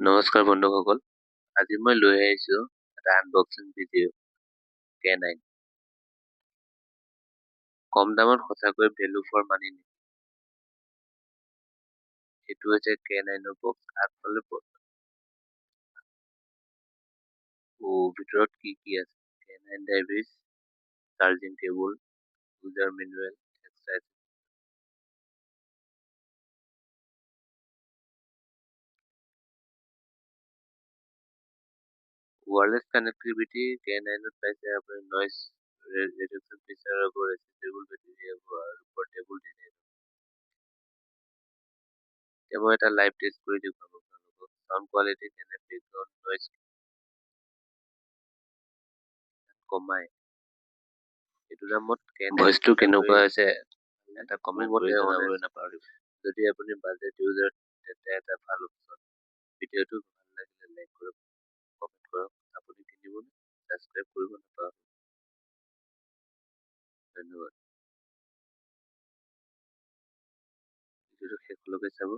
নমস্কাৰ বন্ধুসকল, আজি মই লৈ আহিছো এটা আনবক্সিং ভিডিঅ' K9। কম দামত সঁচাকৈ ভেলু ফৰ মানি নেকি? এইটো হৈছে K9ৰ বক্স। আগফালে ভিতৰত কি কি আছে? K9 ড্ৰাইভিছ, charging cable, user manual, extra wireless connectivity. K9ত পাইছে আপুনি নইজ ৰিডাকচন ফিচাৰ হ'ব, ৰেচিষ্টেবল বেটাৰী হ'ব আৰু পৰ্টেবল ডিজাইন। এতিয়া মই এটা লাইভ টেষ্ট কৰি দেখুৱাম আপোনালোকক। চাউণ্ড কোৱালিটি কেনে, বেকগ্ৰাউণ্ড নইজ কমাই, এইটো দামত ভইচটো কেনেকুৱা হৈছে এটা কমেণ্ট কৰি জনাবলৈ নাপাহৰিব। যদি আপুনি বাজেট ইউজাৰ তেন্তে এটা ভাল অপচন। ভিডিঅ'টো ভাল লাগিলে লাইক কৰক, কমেণ্ট কৰক। আপুনি কিনিবলৈ ছাবস্ক্ৰাইব কৰিব নাপাহৰিব। ধন্যবাদ। ভিডিঅ'টো শেষলৈকে চাব।